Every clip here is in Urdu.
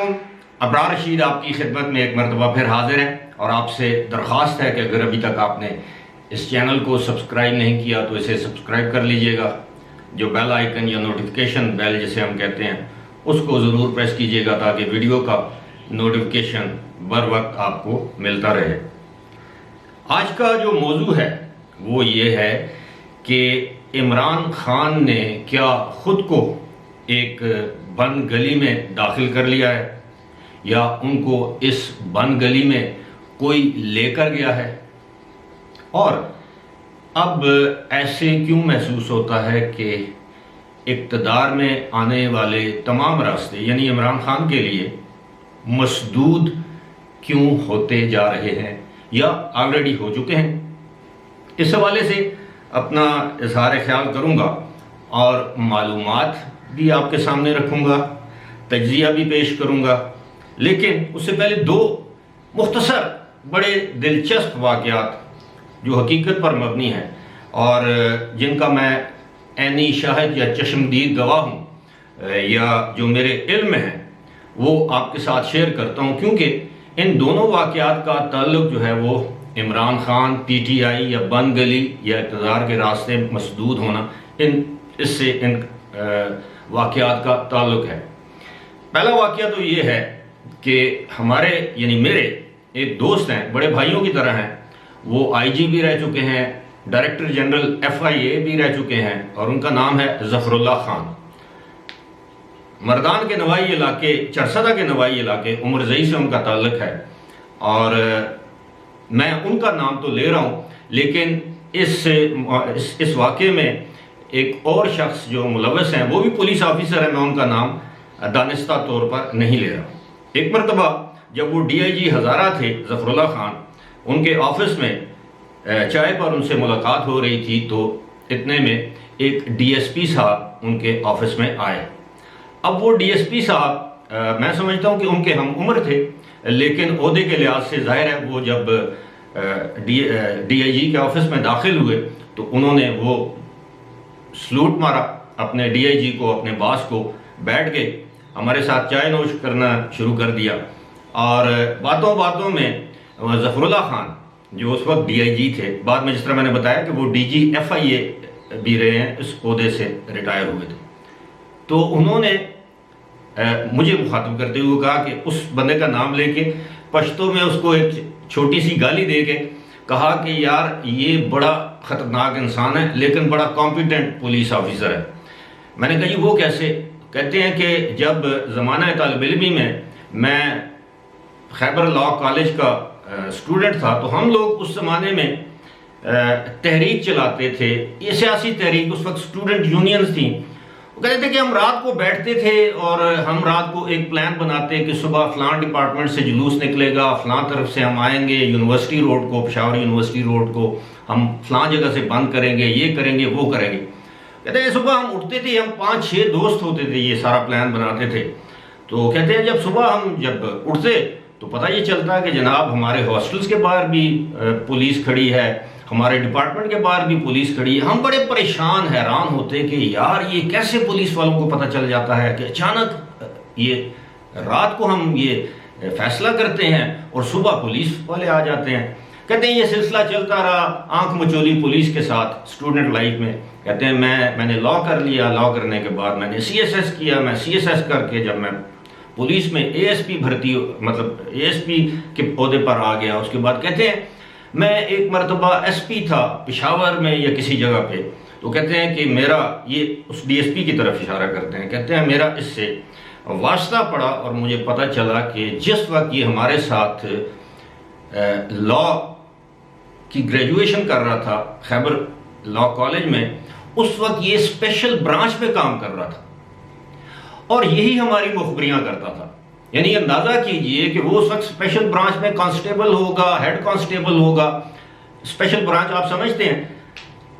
علیکم، ابرار رشید آپ کی خدمت میں ایک مرتبہ پھر حاضر ہیں، اور آپ سے درخواست ہے کہ اگر ابھی تک آپ نے اس چینل کو سبسکرائب نہیں کیا تو اسے سبسکرائب کر لیجئے گا، جو بیل آئیکن یا نوٹیفیکیشن بیل جسے ہم کہتے ہیں اس کو ضرور پریس کیجئے گا تاکہ ویڈیو کا نوٹیفیکیشن بر وقت آپ کو ملتا رہے۔ آج کا جو موضوع ہے وہ یہ ہے کہ عمران خان نے کیا خود کو ایک بند گلی میں داخل کر لیا ہے، یا ان کو اس بند گلی میں کوئی لے کر گیا ہے، اور اب ایسے کیوں محسوس ہوتا ہے کہ اقتدار میں آنے والے تمام راستے یعنی عمران خان کے لیے مسدود کیوں ہوتے جا رہے ہیں یا آلریڈی ہو چکے ہیں۔ اس حوالے سے اپنا اظہار خیال کروں گا اور معلومات بھی آپ کے سامنے رکھوں گا، تجزیہ بھی پیش کروں گا، لیکن اس سے پہلے دو مختصر بڑے دلچسپ واقعات جو حقیقت پر مبنی ہیں اور جن کا میں عینی شاہد یا چشمدید گواہ ہوں یا جو میرے علم میں ہیں وہ آپ کے ساتھ شیئر کرتا ہوں، کیونکہ ان دونوں واقعات کا تعلق جو ہے وہ Imran Khan, P T I یا بند گلی یا اقتدار کے راستے مسدود ہونا اس سے ان واقعات کا تعلق ہے۔ پہلا واقعہ تو یہ ہے کہ ہمارے یعنی میرے ایک دوست ہیں، بڑے بھائیوں کی طرح ہیں، وہ آئی جی بھی رہ چکے ہیں، ڈائریکٹر جنرل ایف آئی اے بھی رہ چکے ہیں، اور ان کا نام ہے ظفر اللہ خان۔ مردان کے نوائی علاقے، چرسدہ کے نوائی علاقے عمر زئی سے ان کا تعلق ہے، اور میں ان کا نام تو لے رہا ہوں، لیکن اس واقعے میں ایک اور شخص جو ملوث ہیں وہ بھی پولیس آفیسر ہے، میں ان کا نام دانستہ طور پر نہیں لے رہا ہوں۔ ایک مرتبہ جب وہ ڈی آئی جی ہزارہ تھے ظفر اللہ خان، ان کے آفس میں چائے پر ان سے ملاقات ہو رہی تھی، تو اتنے میں ایک ڈی ایس پی صاحب ان کے آفس میں آئے۔ اب وہ ڈی ایس پی صاحب میں سمجھتا ہوں کہ ان کے ہم عمر تھے، لیکن عہدے کے لحاظ سے ظاہر ہے وہ جب ڈی آئی جی کے آفس میں داخل ہوئے تو انہوں نے وہ سلوٹ مارا اپنے ڈی آئی جی کو، اپنے باس کو، بیٹھ گئے، ہمارے ساتھ چائے نوش کرنا شروع کر دیا، اور باتوں باتوں میں ظفر اللہ خان جو اس وقت ڈی آئی جی تھے، بعد میں جس طرح میں نے بتایا کہ وہ ڈی جی ایف آئی اے بھی رہے ہیں، اس عہدے سے ریٹائر ہوئے تھے، تو انہوں نے مجھے مخاطب کرتے ہوئے کہا کہ اس بندے کا نام لے کے پشتو میں اس کو ایک چھوٹی سی گالی دے کے کہا کہ یار یہ بڑا خطرناک انسان ہے لیکن بڑا کمپیٹنٹ پولیس آفیسر ہے۔ میں نے کہا جی وہ کیسے؟ کہتے ہیں کہ جب زمانہ طالب علمی میں خیبر لا کالج کا اسٹوڈنٹ تھا تو ہم لوگ اس زمانے میں تحریک چلاتے تھے، یہ سیاسی تحریک، اس وقت اسٹوڈنٹ یونینز تھیں۔ وہ کہتے تھے کہ ہم رات کو بیٹھتے تھے اور ہم رات کو ایک پلان بناتے کہ صبح فلاں ڈپارٹمنٹ سے جلوس نکلے گا، فلاں طرف سے ہم آئیں گے یونیورسٹی روڈ کو، پشاور یونیورسٹی روڈ کو ہم فلاں جگہ سے بند کریں گے، یہ کریں گے، وہ کریں گے۔ کہتے ہیں صبح ہم اٹھتے تھے، ہم 5-6 دوست ہوتے تھے، یہ سارا پلان بناتے تھے، تو کہتے ہیں جب صبح ہم جب اٹھتے تو پتہ یہ چلتا ہے کہ جناب ہمارے ہاسٹلز کے باہر بھی پولیس کھڑی ہے، ہمارے ڈپارٹمنٹ کے باہر بھی پولیس کھڑی ہے۔ ہم بڑے پریشان حیران ہوتے کہ یار یہ کیسے پولیس والوں کو پتہ چل جاتا ہے کہ اچانک یہ رات کو ہم یہ فیصلہ کرتے ہیں اور صبح پولیس والے آ جاتے ہیں۔ کہتے ہیں یہ سلسلہ چلتا رہا آنکھ مچولی پولیس کے ساتھ اسٹوڈنٹ لائف میں۔ کہتے ہیں میں نے لا کر لیا، لا کرنے کے بعد میں نے سی ایس ایس کیا، میں سی ایس ایس کر کے جب میں پولیس میں اے ایس پی بھرتی مطلب اے ایس پی کے عہدے پر آ گیا، اس کے بعد کہتے ہیں میں ایک مرتبہ ایس پی تھا پشاور میں یا کسی جگہ پہ، تو کہتے ہیں کہ میرا یہ اس ڈی ایس پی کی طرف اشارہ کرتے ہیں، کہتے ہیں میرا اس سے واسطہ پڑا اور مجھے پتہ چلا کہ جس وقت یہ ہمارے ساتھ لا کی گریجویشن کر رہا تھا خیبر لا کالج میں، اس وقت یہ اسپیشل برانچ میں کام کر رہا تھا اور یہی ہماری مخبریاں کرتا تھا۔ یعنی اندازہ کیجئے کہ وہ اس وقت اسپیشل برانچ میں کانسٹیبل ہوگا، ہیڈ کانسٹیبل ہوگا۔ اسپیشل برانچ آپ سمجھتے ہیں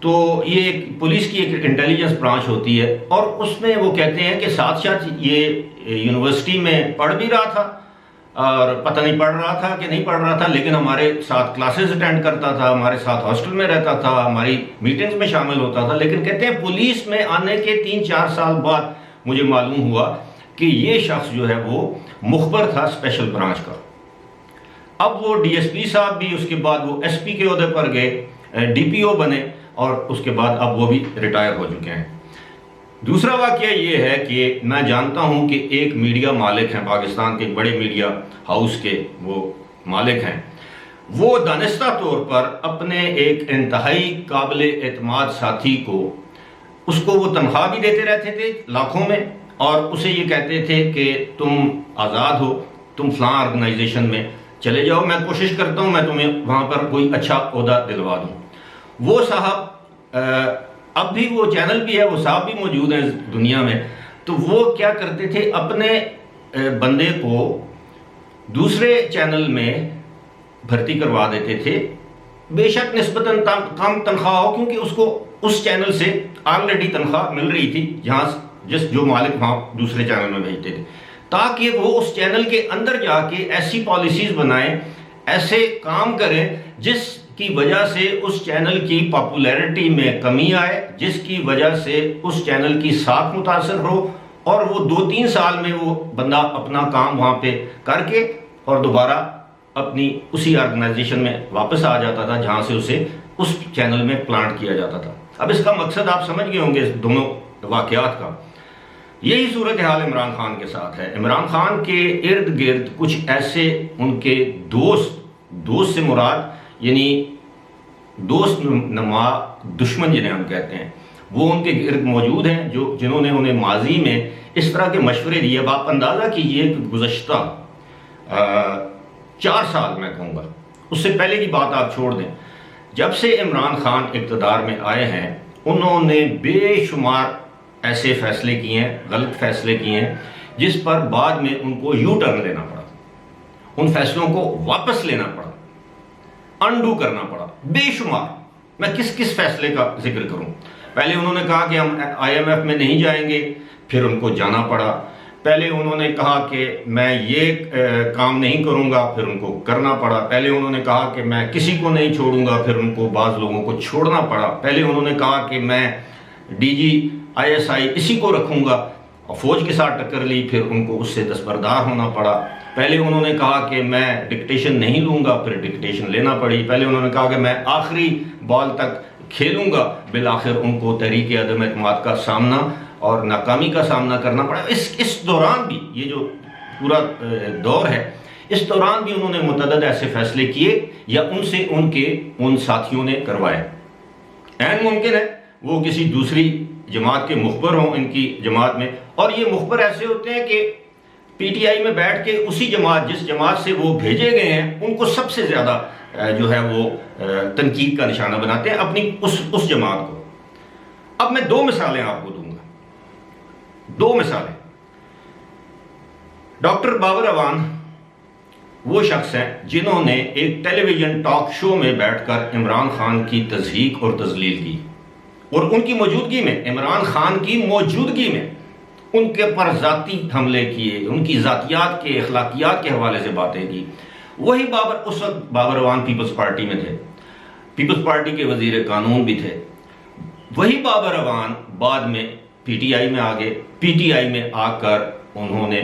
تو یہ ایک پولیس کی ایک انٹیلیجنس برانچ ہوتی ہے، اور اس میں وہ کہتے ہیں کہ ساتھ ساتھ یہ یونیورسٹی میں پڑھ بھی رہا تھا، اور پتہ نہیں پڑھ رہا تھا کہ نہیں پڑھ رہا تھا، لیکن ہمارے ساتھ کلاسز اٹینڈ کرتا تھا، ہمارے ساتھ ہاسٹل میں رہتا تھا، ہماری میٹنگز میں شامل ہوتا تھا۔ لیکن کہتے ہیں پولیس میں آنے کے 3-4 سال بعد مجھے معلوم ہوا کہ یہ شخص جو ہے وہ مخبر تھا اسپیشل برانچ کا. اب وہ ڈی ایس پی صاحب بھی، اس کے بعد وہ ایس پی کے عہدے پر گئے، ڈی پی او بنے، اور اس کے بعد اب وہ بھی ریٹائر ہو چکے ہیں. دوسرا واقعہ یہ ہے کہ میں جانتا ہوں کہ ایک میڈیا مالک ہیں پاکستان کے، ایک بڑے میڈیا ہاؤس کے وہ مالک ہیں، وہ دانستہ طور پر اپنے ایک انتہائی قابل اعتماد ساتھی کو، اس کو وہ تنخواہ بھی دیتے رہتے تھے لاکھوں میں، اور اسے یہ کہتے تھے کہ تم آزاد ہو، تم فلاں آرگنائزیشن میں چلے جاؤ، میں کوشش کرتا ہوں میں تمہیں وہاں پر کوئی اچھا عہدہ دلوا دوں. وہ صاحب اب بھی وہ چینل بھی ہے، وہ صاحب بھی موجود ہیں دنیا میں. تو وہ کیا کرتے تھے، اپنے بندے کو دوسرے چینل میں بھرتی کروا دیتے تھے، بے شک نسبتاً کم تنخواہ ہو، کیونکہ اس کو اس چینل سے آلریڈی تنخواہ مل رہی تھی، جہاں جو مالک وہاں دوسرے چینل میں بھیجتے تھے، تاکہ وہ اس چینل کے اندر جا کے ایسی پالیسیز بنائیں، ایسے کام کریں جس کی وجہ سے اس چینل کی پاپولیرٹی میں کمی آئے، جس کی وجہ سے اس چینل کی ساکھ متاثر ہو، اور وہ 2-3 سال میں وہ بندہ اپنا کام وہاں پہ کر کے اور دوبارہ اپنی اسی آرگنائزیشن میں واپس آ جاتا تھا جہاں سے اسے اس چینل میں پلانٹ کیا جاتا تھا. اب اس کا مقصد آپ سمجھ گئے ہوں گے اس دونوں واقعات کا. یہی صورتحال عمران خان کے ساتھ ہے. عمران خان کے ارد گرد کچھ ایسے ان کے دوست سے مراد یعنی دوست نما دشمن جنہیں ہم کہتے ہیں، وہ ان کے گرد موجود ہیں جنہوں نے انہیں ماضی میں اس طرح کے مشورے دیے. اب آپ اندازہ کیجئے کہ گزشتہ 4 سال میں کہوں گا، اس سے پہلے کی بات آپ چھوڑ دیں، جب سے عمران خان اقتدار میں آئے ہیں انہوں نے بے شمار ایسے فیصلے کیے ہیں، غلط فیصلے کیے ہیں، جس پر بعد میں ان کو یو ٹرن لینا پڑا، ان فیصلوں کو واپس لینا پڑا، انڈو کرنا پڑا، بے شمار. میں کس فیصلے کا ذکر کروں؟ پہلے انہوں نے کہا کہ ہم IMF میں نہیں جائیں گے، پھر ان کو جانا پڑا. پہلے انہوں نے کہا کہ میں یہ کام نہیں کروں گا، پھر ان کو کرنا پڑا. پہلے انہوں نے کہا کہ میں کسی کو نہیں چھوڑوں گا، پھر ان کو بعض لوگوں کو چھوڑنا پڑا. پہلے انہوں نے کہا کہ میں DG ISI اسی کو رکھوں گا، اور فوج کے ساتھ ٹکر لی، پھر ان کو اس سے دستبردار ہونا پڑا. پہلے انہوں نے کہا کہ میں ڈکٹیشن نہیں لوں گا، پھر ڈکٹیشن لینا پڑی. پہلے انہوں نے کہا کہ میں آخری بال تک کھیلوں گا، بالآخر ان کو تحریک عدم اعتماد کا سامنا اور ناکامی کا سامنا کرنا پڑا. اس دوران بھی، یہ جو پورا دور ہے، اس دوران بھی انہوں نے متعدد ایسے فیصلے کیے یا ان سے ان ساتھیوں نے کروائے. عین ممکن ہے وہ کسی دوسری جماعت کے مخبر ہوں ان کی جماعت میں، اور یہ مخبر ایسے ہوتے ہیں کہ PTI میں بیٹھ کے اسی جماعت، جس جماعت سے وہ بھیجے گئے ہیں، ان کو سب سے زیادہ جو ہے وہ تنقید کا نشانہ بناتے ہیں اپنی اس جماعت کو. اب میں 2 مثالیں آپ کو دوں گا، 2 مثالیں. ڈاکٹر بابر اعوان وہ شخص ہیں جنہوں نے ایک ٹیلی ویژن ٹاک شو میں بیٹھ کر عمران خان کی تضحیک اور تضلیل کی، اور ان کی موجودگی میں، عمران خان کی موجودگی میں ان کے پر ذاتی حملے کیے، ان کی ذاتیات کے، اخلاقیات کے حوالے سے باتیں کی. وہی اس وقت بابر اعوان پیپلز پارٹی میں تھے، پیپلز پارٹی کے وزیر قانون بھی تھے. وہی بابر اعوان بعد میں PTI میں آگے، PTI میں آ کر انہوں نے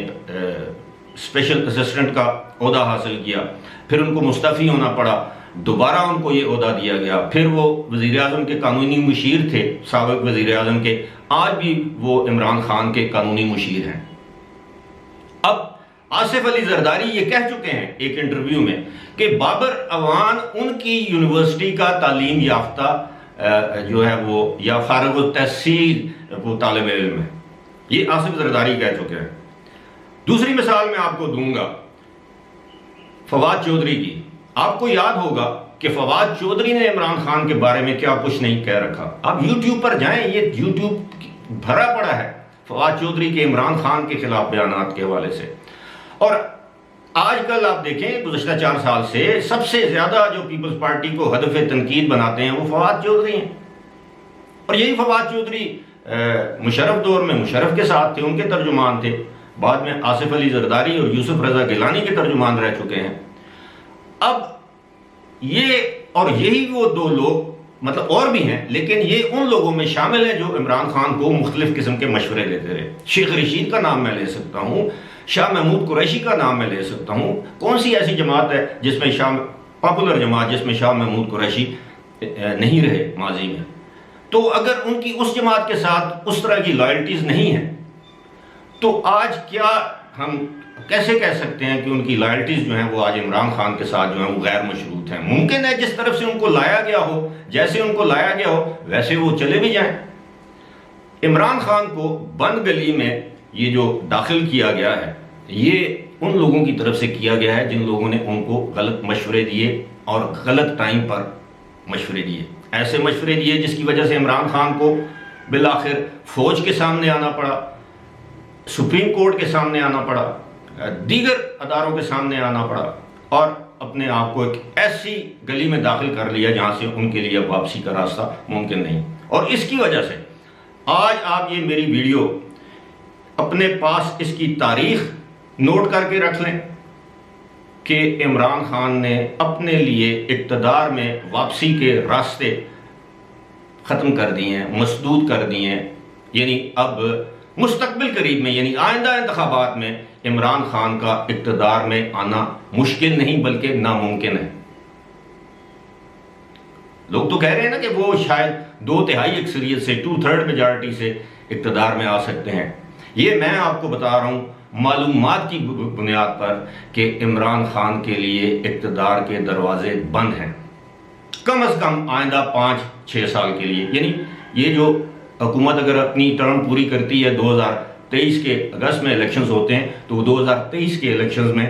اسپیشل اسسٹنٹ کا عہدہ حاصل کیا، پھر ان کو مستعفی ہونا پڑا، دوبارہ ان کو یہ عہدہ دیا گیا. پھر وہ وزیر اعظم کے قانونی مشیر تھے، سابق وزیر اعظم کے، آج بھی وہ عمران خان کے قانونی مشیر ہیں. اب آصف علی زرداری یہ کہہ چکے ہیں ایک انٹرویو میں کہ بابر اعوان ان کی یونیورسٹی کا تعلیم یافتہ جو ہے وہ یا فارغ التحصیل وہ طالب علم ہے. یہ آصف زرداری کہہ چکے ہیں. دوسری مثال میں آپ کو دوں گا فواد چودھری کی. آپ کو یاد ہوگا کہ فواد چودھری نے عمران خان کے بارے میں کیا کچھ نہیں کہہ رکھا. آپ یوٹیوب پر جائیں، یہ یوٹیوب بھرا پڑا ہے فواد چودھری کے عمران خان کے خلاف بیانات کے حوالے سے. اور آج کل آپ دیکھیں گزشتہ 4 سال سے سب سے زیادہ جو پیپلز پارٹی کو ہدف تنقید بناتے ہیں وہ فواد چودھری ہیں. اور یہی فواد چودھری مشرف دور میں مشرف کے ساتھ تھے، ان کے ترجمان تھے. بعد میں آصف علی زرداری اور یوسف رضا گیلانی کے ترجمان رہ چکے ہیں. اب یہی وہ 2 لوگ مطلب اور بھی ہیں، لیکن یہ ان لوگوں میں شامل ہے جو عمران خان کو مختلف قسم کے مشورے دیتے رہے۔ شیخ رشید کا نام میں لے سکتا ہوں، شاہ محمود قریشی کا نام میں لے سکتا ہوں۔ کون سی ایسی جماعت ہے جس میں پاپولر جماعت جس میں شاہ محمود قریشی نہیں رہے ماضی میں؟ تو اگر ان کی اس جماعت کے ساتھ اس طرح کی لائلٹیز نہیں ہیں تو آج کیا ہم کیسے کہہ سکتے ہیں کہ ان کی لائلٹیز جو ہیں وہ آج عمران خان کے ساتھ جو ہیں وہ غیر مشروط ہیں؟ ممکن ہے جس طرف سے ان کو لایا گیا ہو، جیسے ان کو لایا گیا ہو ویسے وہ چلے بھی جائیں۔ عمران خان کو بند گلی میں یہ جو داخل کیا گیا ہے یہ ان لوگوں کی طرف سے کیا گیا ہے جن لوگوں نے ان کو غلط مشورے دیے اور غلط ٹائم پر مشورے دیے، ایسے مشورے دیے جس کی وجہ سے عمران خان کو بالآخر فوج کے سامنے آنا پڑا، سپریم کورٹ کے سامنے آنا پڑا، دیگر اداروں کے سامنے آنا پڑا، اور اپنے آپ کو ایک ایسی گلی میں داخل کر لیا جہاں سے ان کے لیے واپسی کا راستہ ممکن نہیں۔ اور اس کی وجہ سے آج آپ یہ میری ویڈیو اپنے پاس اس کی تاریخ نوٹ کر کے رکھ لیں کہ عمران خان نے اپنے لیے اقتدار میں واپسی کے راستے ختم کر دیے ہیں، مسدود کر دیے ہیں۔ یعنی اب مستقبل قریب میں یعنی آئندہ انتخابات میں عمران خان کا اقتدار میں آنا مشکل نہیں بلکہ ناممکن ہے۔ لوگ تو کہہ رہے ہیں نا کہ وہ شاید 2/3 اکثریت سے 2/3 میجارٹی سے اقتدار میں آ سکتے ہیں۔ یہ میں آپ کو بتا رہا ہوں معلومات کی بنیاد پر کہ عمران خان کے لیے اقتدار کے دروازے بند ہیں، کم از کم آئندہ 5-6 سال کے لیے۔ یعنی یہ جو حکومت اگر اپنی ٹرم پوری کرتی ہے، 2023 کے اگست میں الیکشنز ہوتے ہیں، تو 2023 کے الیکشنز میں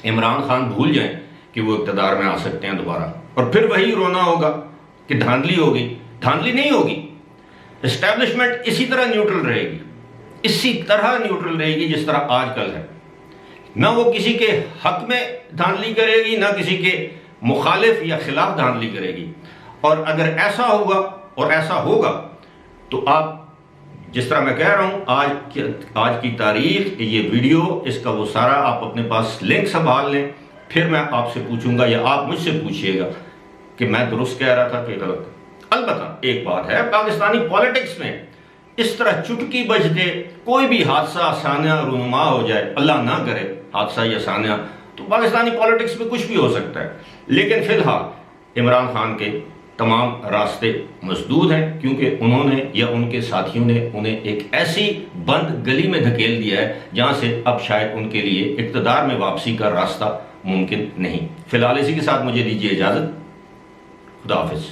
عمران خان بھول جائیں کہ وہ اقتدار میں آ سکتے ہیں دوبارہ، اور پھر وہی رونا ہوگا کہ دھاندلی ہوگی۔ دھاندلی نہیں ہوگی، اسٹیبلشمنٹ اسی طرح نیوٹرل رہے گی، اسی طرح نیوٹرل رہے گی جس طرح آج کل ہے۔ نہ وہ کسی کے حق میں دھاندلی کرے گی، نہ کسی کے مخالف یا خلاف دھاندلی کرے گی۔ اور اگر ایسا ہوگا اور ایسا ہوگا تو آپ جس طرح میں کہہ رہا ہوں آج کی تاریخ، یہ ویڈیو، اس کا وہ سارا آپ اپنے پاس لنک سنبھال لیں، پھر میں آپ سے پوچھوں گا یا آپ مجھ سے پوچھئے گا کہ میں درست کہہ رہا تھا کہ غلط۔ البتہ ایک بات ہے، پاکستانی پولیٹکس میں اس طرح چٹکی بجتے کوئی بھی حادثہ سانیہ رونما ہو جائے، اللہ نہ کرے حادثہ یا سانیہ، تو پاکستانی پولیٹکس میں کچھ بھی ہو سکتا ہے۔ لیکن فی الحال عمران خان کے تمام راستے مسدود ہیں، کیونکہ انہوں نے یا ان کے ساتھیوں نے انہیں ایک ایسی بند گلی میں دھکیل دیا ہے جہاں سے اب شاید ان کے لیے اقتدار میں واپسی کا راستہ ممکن نہیں۔ فی الحال اسی کے ساتھ مجھے دیجیے اجازت، خدا حافظ۔